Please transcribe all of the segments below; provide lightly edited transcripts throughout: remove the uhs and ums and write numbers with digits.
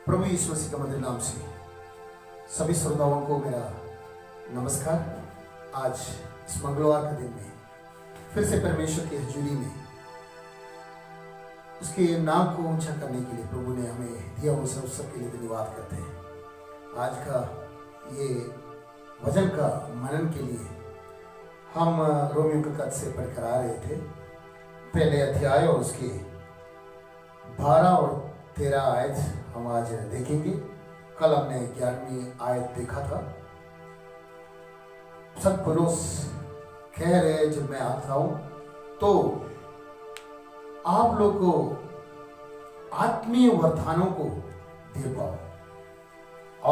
प्रभु यीशु मसीह के मधुर नाम से सभी श्रोताओं को मेरा नमस्कार। आज इस मंगलवार के दिन में फिर से परमेश्वर की हजूरी में उसके नाम को ऊंचा करने के लिए प्रभु ने हमें दिया उस अवसर के लिए धन्यवाद करते हैं। आज का ये वचन का मनन के लिए हम रोमियो के खत से पढ़कर आ रहे थे। पहले अध्याय और उसके 12 और 13 आयत हम आज देखेंगे। कल हमने 11वीं आयत देखा था। सत्पुरुष कह रहे जब मैं आता हूं तो आप लोग को आत्मीय वरदानों को दे पाओ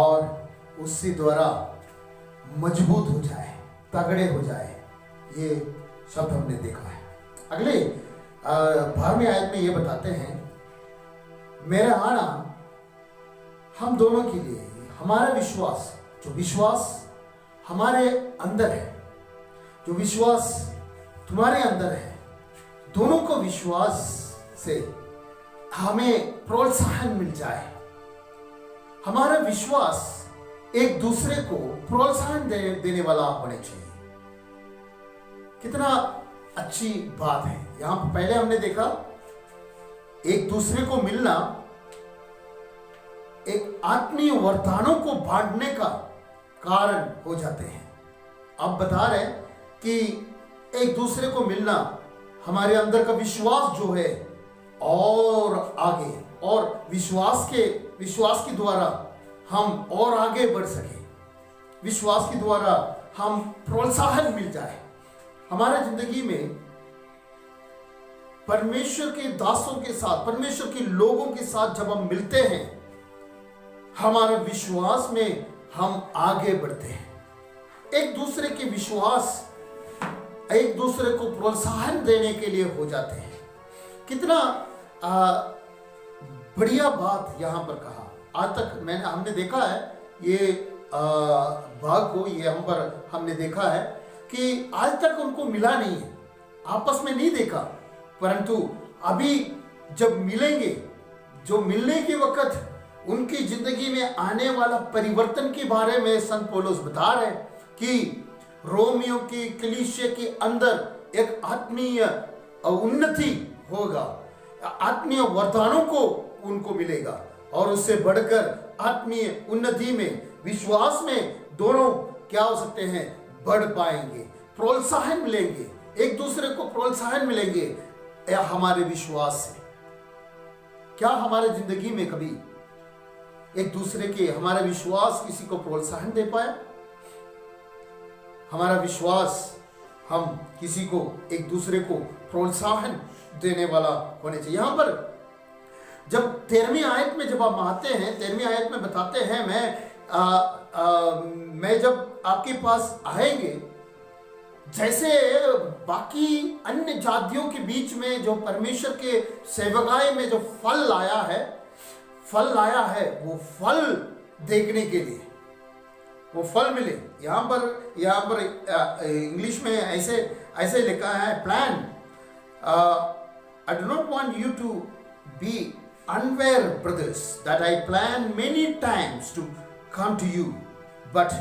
और उससे द्वारा मजबूत हो जाए, तगड़े हो जाए। ये शब्द हमने देखा है। अगले 12वीं आयत में ये बताते हैं, मेरा आना हम दोनों के लिए, हमारा विश्वास, जो विश्वास हमारे अंदर है, जो विश्वास तुम्हारे अंदर है, दोनों को विश्वास से हमें प्रोत्साहन मिल जाए। हमारा विश्वास एक दूसरे को प्रोत्साहन देने वाला होने चाहिए। कितना अच्छी बात है। यहां पर पहले हमने देखा एक दूसरे को मिलना एक आत्मीय वरदानों को बांटने का कारण हो जाते हैं। अब बता रहे कि एक दूसरे को मिलना हमारे अंदर का विश्वास जो है और आगे, और विश्वास के द्वारा हम और आगे बढ़ सके, विश्वास के द्वारा हम प्रोत्साहन मिल जाए। हमारे जिंदगी में परमेश्वर के दासों के साथ, परमेश्वर के लोगों के साथ जब हम मिलते हैं, हमारे विश्वास में हम आगे बढ़ते हैं। एक दूसरे के विश्वास एक दूसरे को प्रोत्साहन देने के लिए हो जाते हैं। कितना बढ़िया बात यहां पर कहा। आज तक हमने देखा है ये भाग को, ये हमने देखा है कि आज तक उनको मिला नहीं है, आपस में नहीं देखा, परंतु अभी जब मिलेंगे, जो मिलने के वक्त उनकी जिंदगी में आने वाला परिवर्तन के बारे में संत पौलुस बता रहे हैं कि रोमियो की कलीसिया के अंदर एक आत्मीय उन्नति होगा, आत्मीय वरदानों को उनको मिलेगा और उससे बढ़कर आत्मीय उन्नति में, विश्वास में दोनों क्या हो सकते हैं, बढ़ पाएंगे, प्रोत्साहन मिलेंगे, एक दूसरे को प्रोत्साहन मिलेंगे हमारे विश्वास से। क्या हमारे जिंदगी में कभी एक दूसरे के, हमारा विश्वास किसी को प्रोत्साहन दे पाया? हमारा विश्वास, हम किसी को, एक दूसरे को प्रोत्साहन देने वाला होने चाहिए। यहां पर जब 13वीं आयत में जब हम आते हैं, 13वीं आयत में बताते हैं, मैं जब आपके पास आएंगे, जैसे बाकी अन्य जातियों के बीच में जो परमेश्वर के सेवकाई में जो फल लाया है, वो फल देखने के लिए, वो फल मिले। यहाँ पर इंग्लिश में ऐसे लिखा है, plan, I do not want you to be unaware, brothers, that I planned many times to come to you, but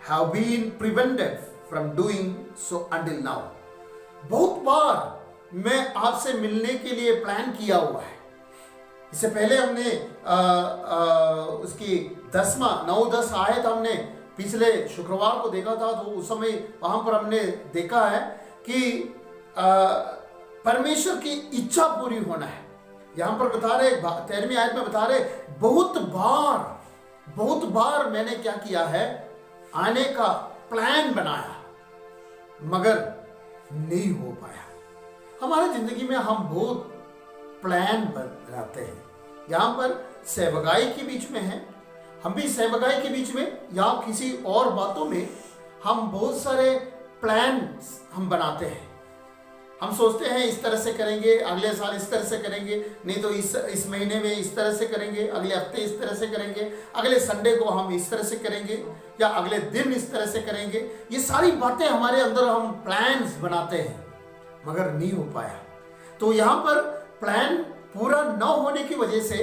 have been prevented from doing so until now. बहुत बार मैं आपसे मिलने के लिए प्लान किया हुआ है। इससे पहले हमने उसकी 9-10 आयत हमने पिछले शुक्रवार को देखा था, तो उस समय वहां पर हमने देखा है कि परमेश्वर की इच्छा पूरी होना है। यहां पर बता रहे, 13वीं आयत में बता रहे, बहुत बार मैंने क्या किया है, आने का प्लान बनाया, मगर नहीं हो पाया। हमारी जिंदगी में हम बहुत प्लान बनाते हैं। यहां पर सेवकाई के बीच में है, हम भी सेवकाई के बीच में या किसी और बातों में हम बहुत सारे प्लान हम बनाते हैं। हम सोचते हैं इस तरह से करेंगे, अगले साल इस तरह से करेंगे, नहीं तो इस महीने में इस तरह से करेंगे, अगले हफ्ते इस तरह से करेंगे, अगले संडे को हम इस तरह से करेंगे, या अगले दिन इस तरह से करेंगे। ये सारी बातें हमारे अंदर हम प्लान्स बनाते हैं, मगर नहीं हो पाया। तो यहाँ पर प्लान पूरा न होने की वजह से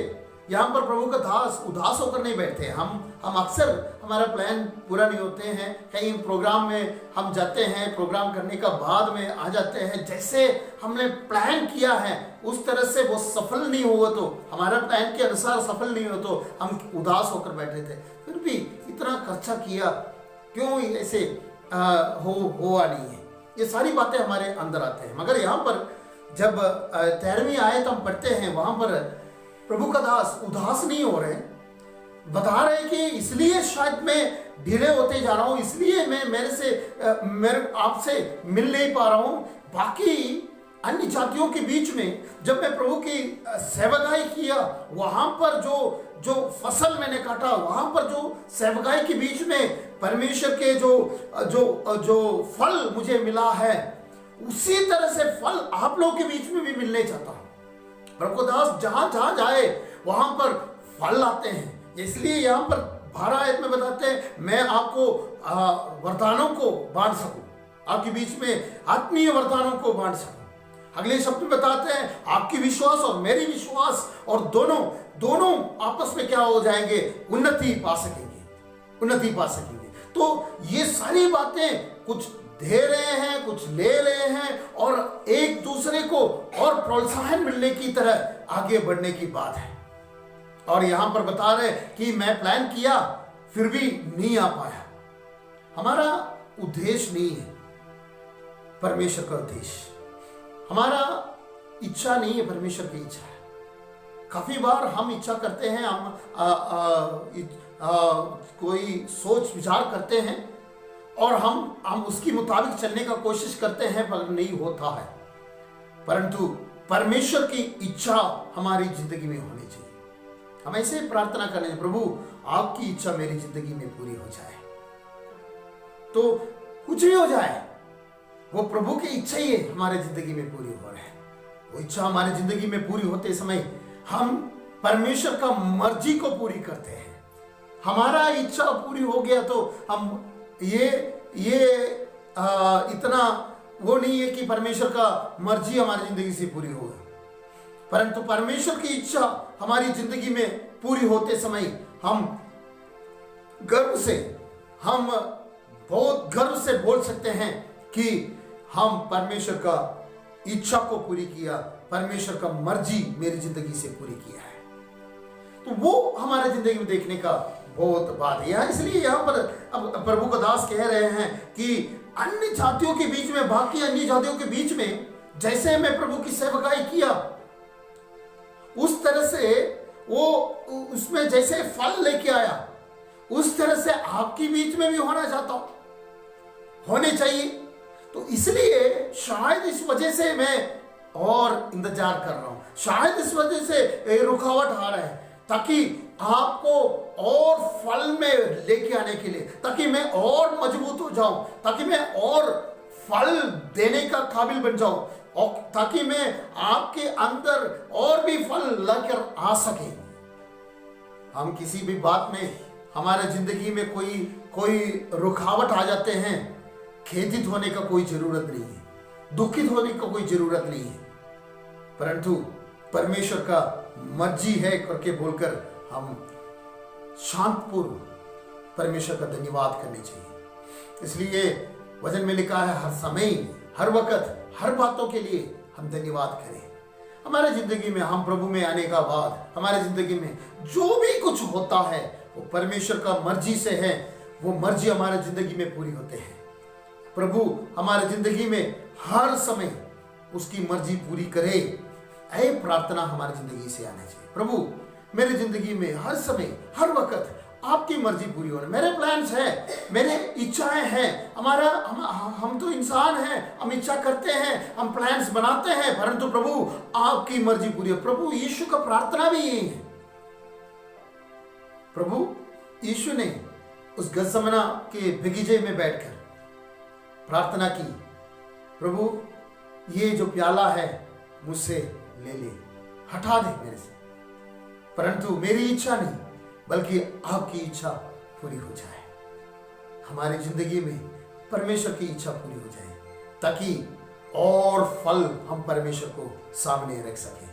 यहाँ पर प्रभु का दास उदास होकर नहीं बैठते। हम अक्सर हमारा प्लान पूरा नहीं होते हैं, कहीं प्रोग्राम में हम जाते हैं, प्रोग्राम करने का बाद में आ जाते हैं, जैसे हमने प्लान किया है उस तरह से वो सफल नहीं हुआ, तो हमारा प्लान के अनुसार सफल नहीं हो तो हम उदास होकर बैठे थे। फिर भी इतना खर्चा किया, क्यों ऐसे हुआ नहीं है, ये सारी बातें हमारे अंदर आते हैं। मगर यहाँ पर जब 13वीं आयत हम पढ़ते हैं, वहां पर प्रभु का दास उदास नहीं हो रहे, बता रहे कि इसलिए शायद मैं ढीले होते जा रहा हूं, इसलिए मैं मेरे आपसे मिल नहीं पा रहा हूं। बाकी अन्य जातियों के बीच में जब मैं प्रभु की सेवकाई किया, वहां पर जो फसल मैंने काटा, वहां पर जो सेवकाई के बीच में परमेश्वर के जो फल मुझे मिला है, उसी तरह से फल आप लोगों के बीच में भी मिलने चाहता हूं। प्रभु दास जहां जहां जाए वहां पर फल आते हैं, इसलिए यहां पर 12 आयत में बताते हैं, मैं आपको वरदानों को बांट सकूं, आपके बीच में आत्मीय वरदानों को बांट सकूं। अगले शब्द में बताते हैं, आपकी विश्वास और मेरी विश्वास और दोनों आपस में क्या हो जाएंगे, उन्नति पा सकेंगे। तो ये सारी बातें कुछ दे रहे हैं, कुछ ले रहे हैं, और एक दूसरे को और प्रोत्साहन मिलने की तरह आगे बढ़ने की बात है। और यहां पर बता रहे कि मैं प्लान किया फिर भी नहीं आ पाया। हमारा उद्देश्य नहीं है परमेश्वर का उद्देश्य, हमारा इच्छा नहीं है, परमेश्वर की इच्छा है। काफी बार हम इच्छा करते हैं, हम कोई सोच विचार करते हैं और हम उसकी मुताबिक चलने का कोशिश करते हैं, पर नहीं होता है। परंतु परमेश्वर की इच्छा हमारी जिंदगी में होनी चाहिए। हम ऐसे प्रार्थना करें, प्रभु आपकी इच्छा मेरी जिंदगी में पूरी हो जाए, तो कुछ भी हो जाए, वो प्रभु की इच्छा ही है हमारे जिंदगी में पूरी हो रहा है। वो इच्छा हमारी जिंदगी में पूरी होते समय हम परमेश्वर का मर्जी को पूरी करते हैं। हमारा इच्छा पूरी हो गया तो हम ये इतना वो नहीं है कि परमेश्वर का मर्जी हमारी जिंदगी से पूरी हो, परंतु परमेश्वर की इच्छा हमारी जिंदगी में पूरी होते समय हम बहुत गर्व से बोल सकते हैं कि हम परमेश्वर का इच्छा को पूरी किया, परमेश्वर का मर्जी मेरी जिंदगी से पूरी किया है। तो वो हमारे जिंदगी में देखने का बहुत बात है। इसलिए यहाँ पर अब प्रभु का दास कह रहे हैं कि अन्य जातियों के बीच में, बाकी अन्य जातियों के बीच में जैसे मैं प्रभु की सेवकाई किया, उस तरह से वो उसमें जैसे फल लेके आया, उस तरह से आपके बीच में भी होना चाहता हूं, होने चाहिए। तो इसलिए शायद इस वजह से मैं और इंतजार कर रहा हूं, शायद इस वजह से रुकावट आ रहा है, ताकि आपको और फल में लेके आने के लिए, ताकि मैं और मजबूत हो जाऊं, ताकि मैं और फल देने का काबिल बन जाऊं, और ताकि मैं आपके अंदर और भी फल लेकर आ सके। हम किसी भी बात में हमारे जिंदगी में कोई रुकावट आ जाते हैं, खेदित होने का कोई जरूरत नहीं है, दुखित होने का कोई जरूरत नहीं है, परंतु परमेश्वर का मर्जी है करके बोलकर हम शांतपूर्व परमेश्वर का धन्यवाद करने चाहिए। इसलिए वचन में लिखा है, हर समय, हर वक्त, हर बातों के लिए हम धन्यवाद करें। हमारे जिंदगी में, हम प्रभु में आने का बाद हमारे जिंदगी में जो भी कुछ होता है वो परमेश्वर का मर्जी से है, वो मर्जी हमारे जिंदगी में पूरी होते हैं। प्रभु हमारे जिंदगी में हर समय उसकी मर्जी पूरी करे, ऐ प्रार्थना हमारी जिंदगी से आना चाहिए। प्रभु मेरी जिंदगी में हर समय, हर वक्त आपकी मर्जी पूरी होने, मेरे प्लान्स हैं, मेरे इच्छाएं हैं, हम तो इंसान हैं, हम इच्छा करते हैं, हम प्लान्स बनाते हैं, परंतु प्रभु आपकी मर्जी पूरी हो। प्रभु यीशु का प्रार्थना भी यही है। प्रभु यीशु ने उस गत्समना के बगीचे में बैठकर प्रार्थना की, प्रभु ये जो प्याला है मुझसे ले, हटा दे मेरे से, परंतु मेरी इच्छा नहीं बल्कि आपकी इच्छा पूरी हो जाए। हमारी जिंदगी में परमेश्वर की इच्छा पूरी हो जाए, ताकि और फल हम परमेश्वर को सामने रख सकें।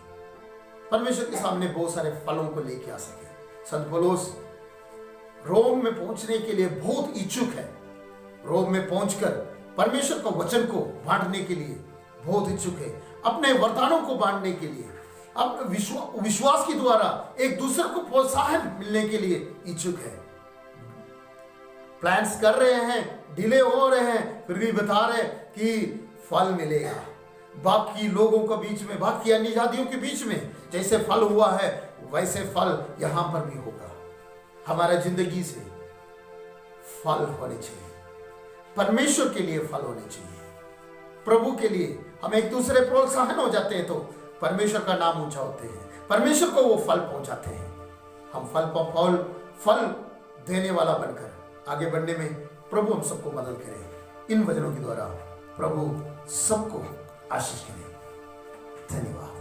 परमेश्वर के सामने बहुत सारे फलों को लेके आ सके। संत पौलुस रोम में पहुंचने के लिए बहुत इच्छुक है। रोम में पहुंचकर परमेश्वर का वचन को बांटने के लिए बहुत इच्छुक है, अपने वरदानों को बांटने के लिए, अब विश्वास के द्वारा एक दूसरे को प्रोत्साहन मिलने के लिए इच्छुक है। प्लान्स कर रहे हैं, डिले हो रहे हैं, फिर भी बता रहे कि फल मिलेगा। बाकी लोगों के बीच में, बाकी अन्य जातियों के बीच में जैसे फल हुआ है वैसे फल यहां पर भी होगा। हमारा जिंदगी से फल होने चाहिए, परमेश्वर के लिए फल होने चाहिए, प्रभु के लिए। हम एक दूसरे प्रोत्साहन हो जाते हैं तो परमेश्वर का नाम ऊंचा होते हैं, परमेश्वर को वो फल पहुंचाते हैं। हम फल देने वाला बनकर आगे बढ़ने में प्रभु हम सबको मदद करे। इन वचनों के द्वारा प्रभु सबको आशीष करें। धन्यवाद।